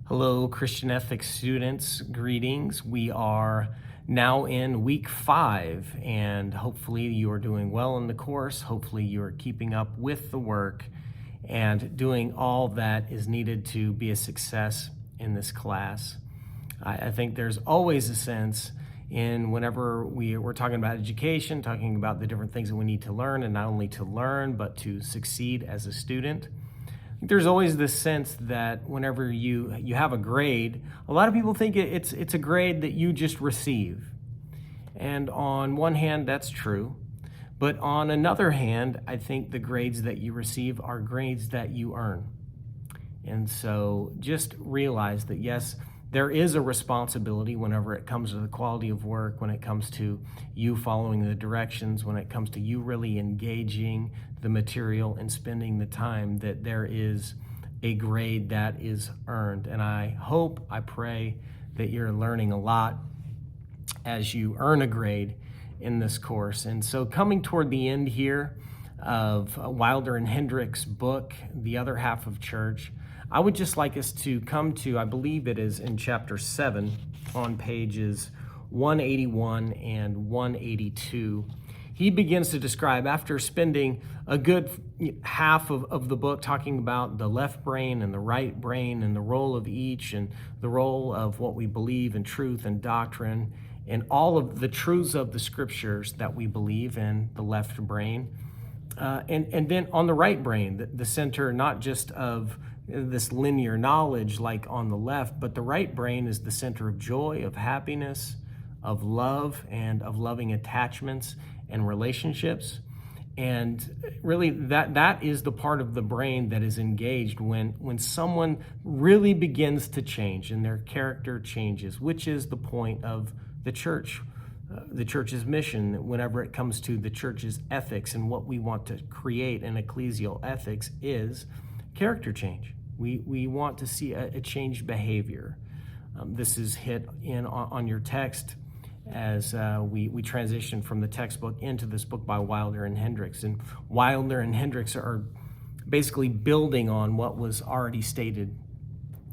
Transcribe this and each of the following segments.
Hello, Christian ethics students. Greetings. We are now in week 5, and hopefully you are doing well in the course. Hopefully you are keeping up with the work and doing all that is needed to be a success in this class. I think there's always a sense in whenever we're talking about education, talking about the different things that we need to learn, and not only to learn, but to succeed as a student. There's always this sense that whenever you have a grade, a lot of people think it's a grade that you just receive. And on one hand, that's true. But on another hand, I think the grades that you receive are grades that you earn. And so just realize that, yes, there is a responsibility whenever it comes to the quality of work, when it comes to you following the directions, when it comes to you really engaging the material and spending the time, that there is a grade that is earned. And I hope, I pray that you're learning a lot as you earn a grade in this course. And so coming toward the end here of Wilder and Hendrick's book, The Other Half of Church, I would just like us to come to, I believe it is in chapter 7 on pages 181 and 182. He begins to describe, after spending a good half of the book talking about the left brain and the right brain and the role of each and the role of what we believe in truth and doctrine and all of the truths of the scriptures that we believe in the left brain. And then on the right brain, the center not just of this linear knowledge like on the left, but the right brain is the center of joy, of happiness, of love, and of loving attachments and relationships. And really that is the part of the brain that is engaged when someone really begins to change and their character changes, which is the point of the church. The church's mission, whenever it comes to the church's ethics and what we want to create in ecclesial ethics, is character change. We want to see a changed behavior. This is hit in on your text as we transition from the textbook into this book by Wilder and Hendricks. And Wilder and Hendricks are basically building on what was already stated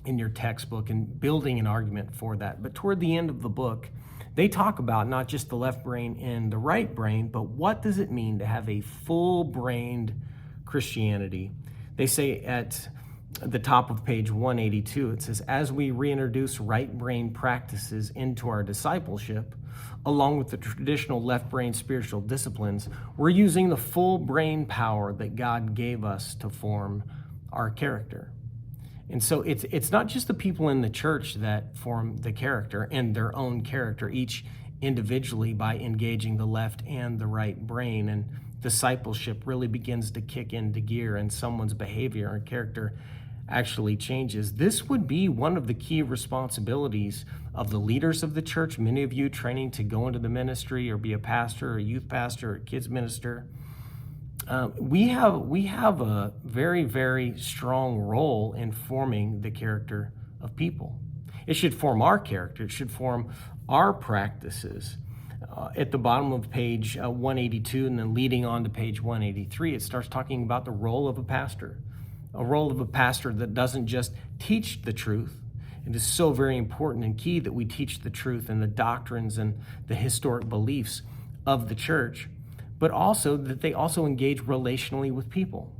in your textbook and building an argument for that. But toward the end of the book, they talk about not just the left brain and the right brain, but what does it mean to have a full-brained Christianity. They say at the top of page 182, it says, as we reintroduce right brain practices into our discipleship, along with the traditional left brain spiritual disciplines, we're using the full brain power that God gave us to form our character. And so it's not just the people in the church that form the character and their own character, each individually, by engaging the left and the right brain. And discipleship really begins to kick into gear and someone's behavior and character actually changes. This would be one of the key responsibilities of the leaders of the church. Many of you training to go into the ministry or be a pastor or a youth pastor or a kids minister. We have a very, very strong role in forming the character of people. It should form our character. It should form our practices. At the bottom of page 182 and then leading on to page 183, it starts talking about the role of a pastor that doesn't just teach the truth. It is so very important and key that we teach the truth and the doctrines and the historic beliefs of the church, but also that they also engage relationally with people.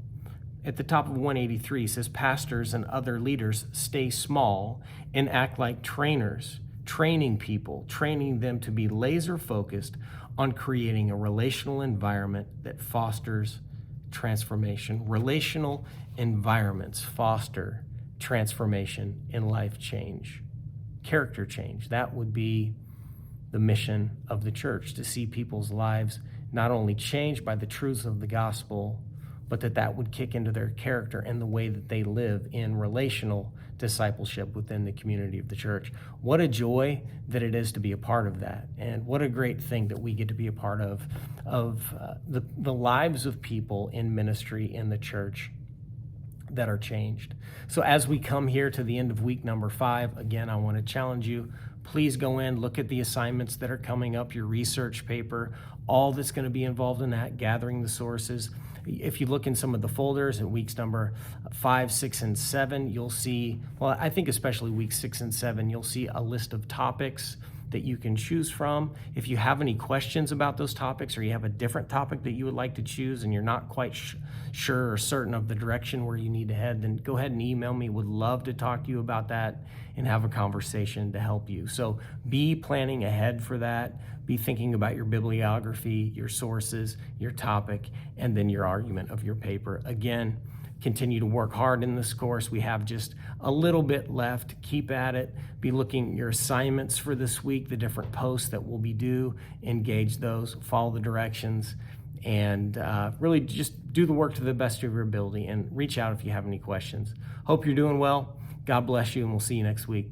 At the top of 183, it says, pastors and other leaders stay small and act like trainers, training people, training them to be laser focused on creating a relational environment that fosters transformation. Relational environments foster transformation and life change, character change. That would be the mission of the church, to see people's lives not only changed by the truths of the gospel, but that would kick into their character and the way that they live in relational discipleship within the community of the church. What a joy that it is to be a part of that. And what a great thing that we get to be a part of the lives of people in ministry in the church that are changed. So as we come here to the end of week number 5, again, I want to challenge you. Please go in, look at the assignments that are coming up, your research paper, all that's going to be involved in that, gathering the sources. If you look in some of the folders in weeks number 5, 6, and 7, you'll see, well, I think especially weeks 6 and 7, you'll see a list of topics that you can choose from. If you have any questions about those topics, or you have a different topic that you would like to choose and you're not quite sure or certain of the direction where you need to head, then go ahead and email me. Would love to talk to you about that and have a conversation to help you. So be planning ahead for that. Be thinking about your bibliography, your sources, your topic, and then your argument of your paper. Again, continue to work hard in this course. We have just a little bit left. Keep at it. Be looking at your assignments for this week, the different posts that will be due. Engage those, follow the directions, and really just do the work to the best of your ability, and reach out if you have any questions. Hope you're doing well. God bless you, and we'll see you next week.